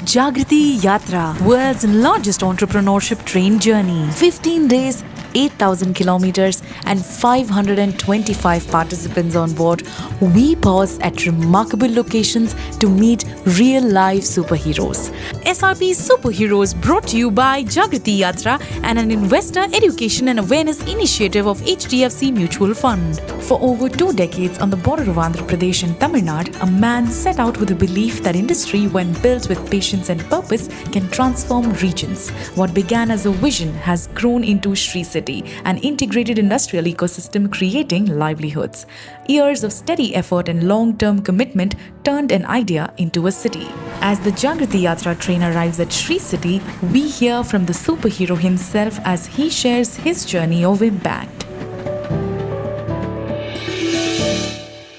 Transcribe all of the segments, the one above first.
Jagriti Yatra, world's largest entrepreneurship train journey. 15 days, 8,000 kilometers and 525 participants on board. We pause at remarkable locations to meet real-life superheroes. SRP Superheroes brought to you by Jagriti Yatra and an investor education and awareness initiative of HDFC Mutual Fund. For over 2 decades on the border of Andhra Pradesh and Tamil Nadu, a man set out with the belief that industry, when built with patience and purpose, can transform regions. What began as a vision has grown into Sri City, an integrated industrial ecosystem creating livelihoods. Years of steady effort and long-term commitment turned an idea into a city. As the Jagriti Yatra train arrives at Sri City, we hear from the superhero himself as he shares his journey of impact.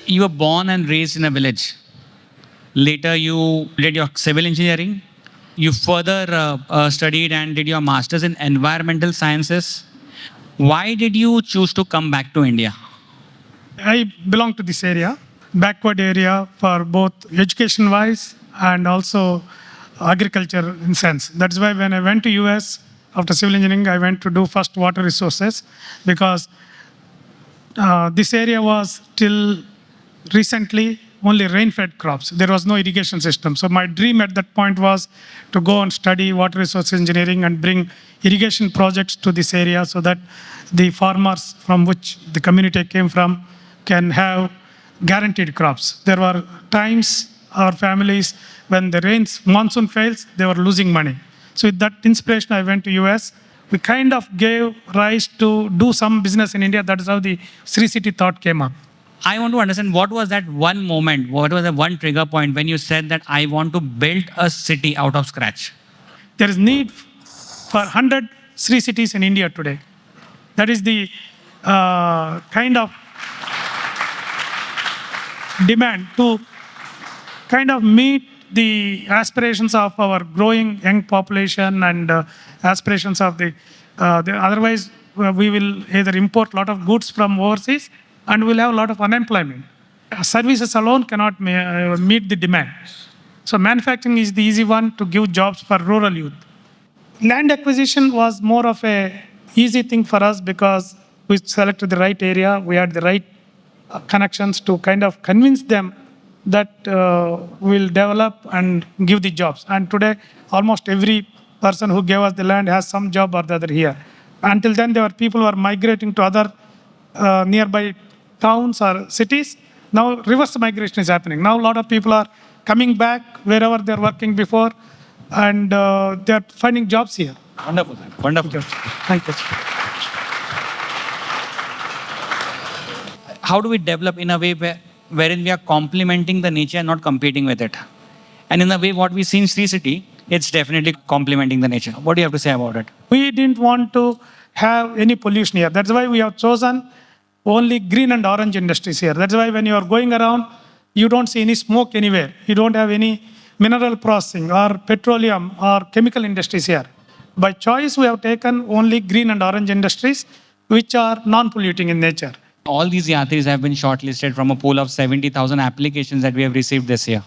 You were born and raised in a village. Later, you did your civil engineering. You further studied and did your master's in environmental sciences. Why did you choose to come back to India? I belong to this area, backward area for both education-wise and also agriculture in sense. That's why when I went to US after civil engineering, I went to do first water resources because this area was till recently only rain-fed crops. There was no irrigation system. So my dream at that point was to go and study water resource engineering and bring irrigation projects to this area so that the farmers from which the community came from can have guaranteed crops. There were times our families, when the monsoon fails, they were losing money. So with that inspiration, I went to US. We kind of gave rise to do some business in India. That is how the Sri City thought came up. I want to understand what was that one moment, what was the one trigger point when you said that I want to build a city out of scratch? There is need for 100 Sri cities in India today. That is the kind of demand to kind of meet the aspirations of our growing young population and aspirations of the otherwise we will either import a lot of goods from overseas and we'll have a lot of unemployment. Services alone cannot meet the demand. So manufacturing is the easy one to give jobs for rural youth. Land acquisition was more of a easy thing for us because we selected the right area, we had the right connections to kind of convince them that we'll develop and give the jobs. And today, almost every person who gave us the land has some job or the other here. Until then, there were people who were migrating to other nearby towns or cities. Now, reverse migration is happening. Now, a lot of people are coming back wherever they're working before, and they're finding jobs here. Wonderful. Wonderful. Thank you. How do we develop in a way wherein we are complementing the nature and not competing with it? And in a way, what we see in Sri City, it's definitely complementing the nature. What do you have to say about it? We didn't want to have any pollution here. That's why we have chosen only green and orange industries here. That's why when you are going around, you don't see any smoke anywhere. You don't have any mineral processing or petroleum or chemical industries here. By choice, we have taken only green and orange industries, which are non-polluting in nature. All these yatris have been shortlisted from a pool of 70,000 applications that we have received this year.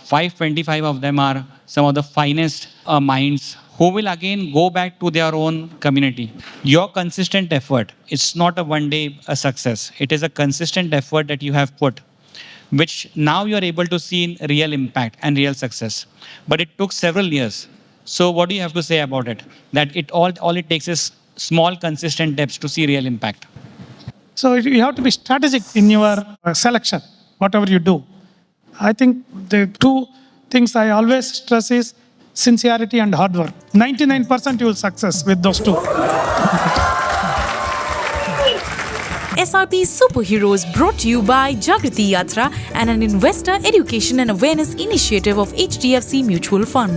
525 of them are some of the finest minds who will again go back to their own community. Your consistent effort, it's not a one-day success. It is a consistent effort that you have put, which now you're able to see in real impact and real success. But it took several years. So what do you have to say about it? That all it takes is small, consistent steps to see real impact. So you have to be strategic in your selection, whatever you do. I think the two things I always stress is sincerity and hard work. 99% you will success with those two. SRP Superheroes brought to you by Jagriti Yatra and an investor education and awareness initiative of HDFC Mutual Fund.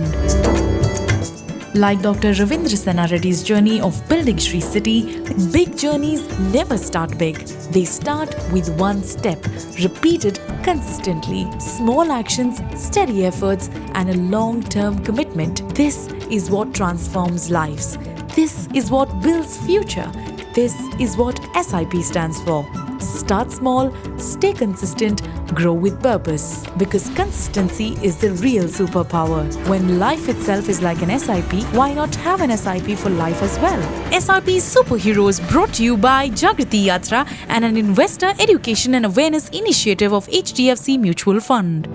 Like Dr. Ravindra Sena Reddy's journey of building Sri City, big journeys never start big. They start with one step, repeated consistently. Small actions, steady efforts, and a long-term commitment. This is what transforms lives. This is what builds future. This is what SIP stands for. Start small, stay consistent, grow with purpose. Because consistency is the real superpower. When life itself is like an SIP, why not have an SIP for life as well? SIP Superheroes brought to you by Jagriti Yatra and an investor education and awareness initiative of HDFC Mutual Fund.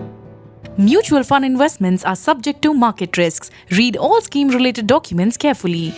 Mutual fund investments are subject to market risks. Read all scheme related documents carefully.